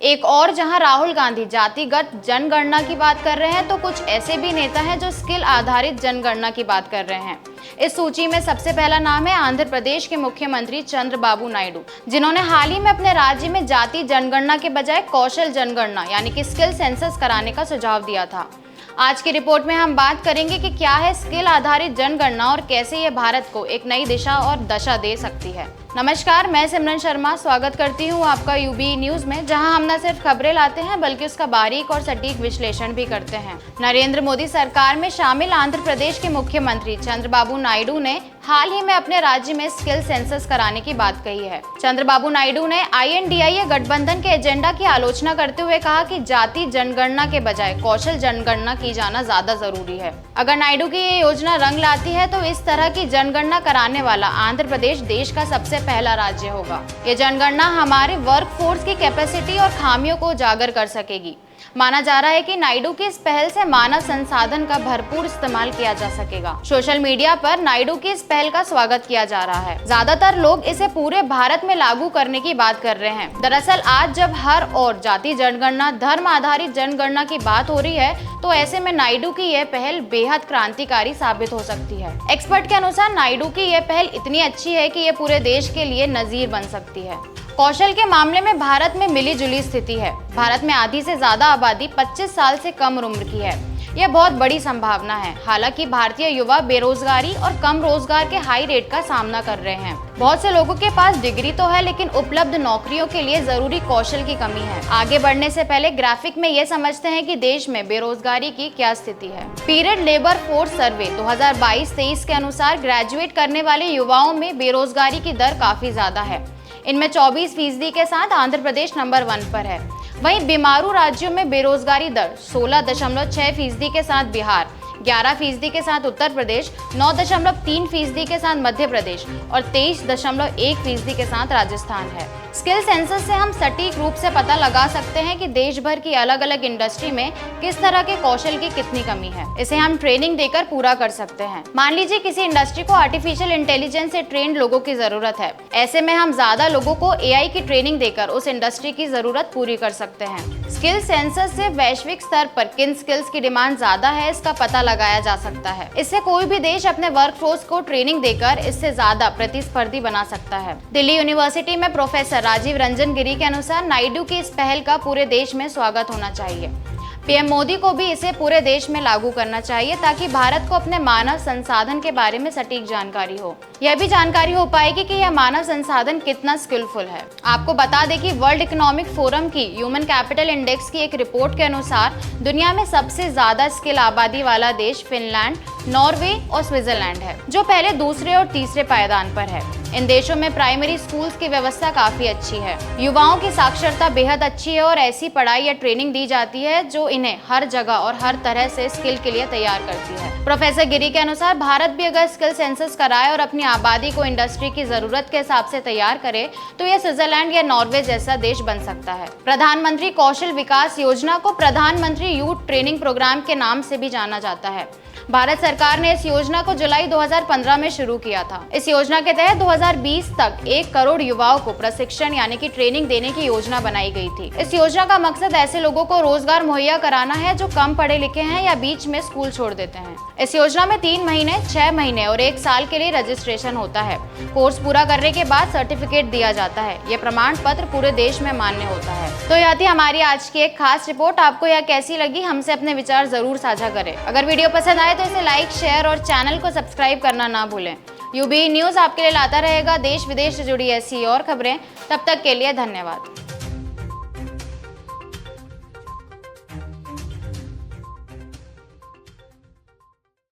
एक और जहां राहुल गांधी जातिगत जनगणना की बात कर रहे हैं, तो कुछ ऐसे भी नेता हैं जो स्किल आधारित जनगणना की बात कर रहे हैं। इस सूची में सबसे पहला नाम है आंध्र प्रदेश के मुख्यमंत्री चंद्रबाबू नायडू, जिन्होंने हाल ही में अपने राज्य में जाति जनगणना के बजाय कौशल जनगणना यानी कि स्किल सेंसस कराने का सुझाव दिया था। आज की रिपोर्ट में हम बात करेंगे कि क्या है स्किल आधारित जनगणना और कैसे ये भारत को एक नई दिशा और दशा दे सकती है। नमस्कार, मैं सिमरन शर्मा स्वागत करती हूँ आपका यूबी न्यूज में, जहां हम न सिर्फ खबरें लाते हैं बल्कि उसका बारीक और सटीक विश्लेषण भी करते हैं। नरेंद्र मोदी सरकार में शामिल आंध्र प्रदेश के मुख्यमंत्री चंद्रबाबू नायडू ने हाल ही में अपने राज्य में स्किल सेंसस कराने की बात कही है। चंद्रबाबू नायडू ने INDIA गठबंधन के एजेंडा की आलोचना करते हुए कहा कि जाति जनगणना के बजाय कौशल जनगणना की जाना ज्यादा जरूरी है। अगर नायडू की ये योजना रंग लाती है तो इस तरह की जनगणना कराने वाला आंध्र प्रदेश देश का सबसे पहला राज्य होगा। ये जनगणना हमारे वर्कफोर्स की कैपेसिटी और खामियों को उजागर कर सकेगी। माना जा रहा है कि नायडू की इस पहल से मानव संसाधन का भरपूर इस्तेमाल किया जा सकेगा। सोशल मीडिया पर नायडू की इस पहल का स्वागत किया जा रहा है। ज्यादातर लोग इसे पूरे भारत में लागू करने की बात कर रहे हैं। दरअसल आज जब हर और जाति जनगणना, धर्म आधारित जनगणना की बात हो रही है, तो ऐसे में नायडू की यह पहल बेहद क्रांतिकारी साबित हो सकती है। एक्सपर्ट के अनुसार नायडू की यह पहल इतनी अच्छी है कि ये पूरे देश के लिए नजीर बन सकती है। कौशल के मामले में भारत में मिली जुली स्थिति है। भारत में आधी से ज्यादा आबादी 25 साल से कम उम्र की है। यह बहुत बड़ी संभावना है। हालांकि भारतीय युवा बेरोजगारी और कम रोजगार के हाई रेट का सामना कर रहे हैं। बहुत से लोगों के पास डिग्री तो है, लेकिन उपलब्ध नौकरियों के लिए जरूरी कौशल की कमी है। आगे बढ़ने से पहले ग्राफिक में ये समझते हैं कि देश में बेरोजगारी की क्या स्थिति है। पीरियड लेबर फोर्स सर्वे 2022-23 के अनुसार ग्रेजुएट करने वाले युवाओं में बेरोजगारी की दर काफी ज्यादा है। इनमें 24% के साथ आंध्र प्रदेश नंबर 1 पर है। वहीं बीमारू राज्यों में बेरोजगारी दर 16.6% के साथ बिहार, 11% के साथ उत्तर प्रदेश, 9.3% के साथ मध्य प्रदेश और 23.1% के साथ राजस्थान है। स्किल सेंसस से हम सटीक रूप से पता लगा सकते हैं कि देश भर की अलग अलग इंडस्ट्री में किस तरह के कौशल की कितनी कमी है। इसे हम ट्रेनिंग देकर पूरा कर सकते हैं। मान लीजिए किसी इंडस्ट्री को आर्टिफिशियल इंटेलिजेंस से ट्रेंड लोगों की जरूरत है। ऐसे में हम ज्यादा लोगों को AI की ट्रेनिंग देकर उस इंडस्ट्री की जरूरत पूरी कर सकते हैं। स्किल सेंसस से वैश्विक स्तर पर किन स्किल्स की डिमांड ज्यादा है इसका पता लगाया जा सकता है। इससे कोई भी देश अपने वर्कफोर्स को ट्रेनिंग देकर इससे ज्यादा प्रतिस्पर्धी बना सकता है। दिल्ली यूनिवर्सिटी में प्रोफेसर राजीव रंजन गिरी के अनुसार नायडू की इस पहल का पूरे देश में स्वागत होना चाहिए। PM मोदी को भी इसे पूरे देश में लागू करना चाहिए ताकि भारत को अपने मानव संसाधन के बारे में सटीक जानकारी हो। यह भी जानकारी हो पाएगी कि यह मानव संसाधन कितना स्किलफुल है। आपको बता दें कि वर्ल्ड इकोनॉमिक फोरम की ह्यूमन कैपिटल इंडेक्स की एक रिपोर्ट के अनुसार दुनिया में सबसे ज्यादा स्किल आबादी वाला देश फिनलैंड, नॉर्वे और स्विट्जरलैंड है, जो पहले, दूसरे और तीसरे पायदान पर है। इन देशों में प्राइमरी स्कूल्स की व्यवस्था काफी अच्छी है। युवाओं की साक्षरता बेहद अच्छी है और ऐसी पढ़ाई या ट्रेनिंग दी जाती है जो इन्हें हर जगह और हर तरह से स्किल के लिए तैयार करती है। प्रोफेसर गिरी के अनुसार भारत भी अगर स्किल सेंसस कराए और अपनी आबादी को इंडस्ट्री की जरूरत के हिसाब से तैयार करे तो यह स्विट्जरलैंड या नॉर्वे जैसा देश बन सकता है। प्रधानमंत्री कौशल विकास योजना को प्रधानमंत्री यूथ ट्रेनिंग प्रोग्राम के नाम से भी जाना जाता है। भारत सरकार ने इस योजना को जुलाई 2015 में शुरू किया था। इस योजना के तहत 2020 तक 1 करोड़ युवाओं को प्रशिक्षण यानी कि ट्रेनिंग देने की योजना बनाई गई थी। इस योजना का मकसद ऐसे लोगों को रोजगार मुहैया कराना है जो कम पढ़े लिखे हैं या बीच में स्कूल छोड़ देते हैं। इस योजना में 3 महीने, 6 महीने और 1 साल के लिए रजिस्ट्रेशन होता है। कोर्स पूरा करने के बाद सर्टिफिकेट दिया जाता है। यह प्रमाण पत्र पूरे देश में मान्य होता है। तो यह थी हमारी आज की एक खास रिपोर्ट। आपको यह कैसी लगी, हमसे अपने विचार जरूर साझा करें। अगर वीडियो पसंद आए तो इसे लाइक, शेयर और चैनल को सब्सक्राइब करना ना भूलें। यूबी न्यूज आपके लिए लाता रहेगा देश विदेश से जुड़ी ऐसी और खबरें। तब तक के लिए धन्यवाद।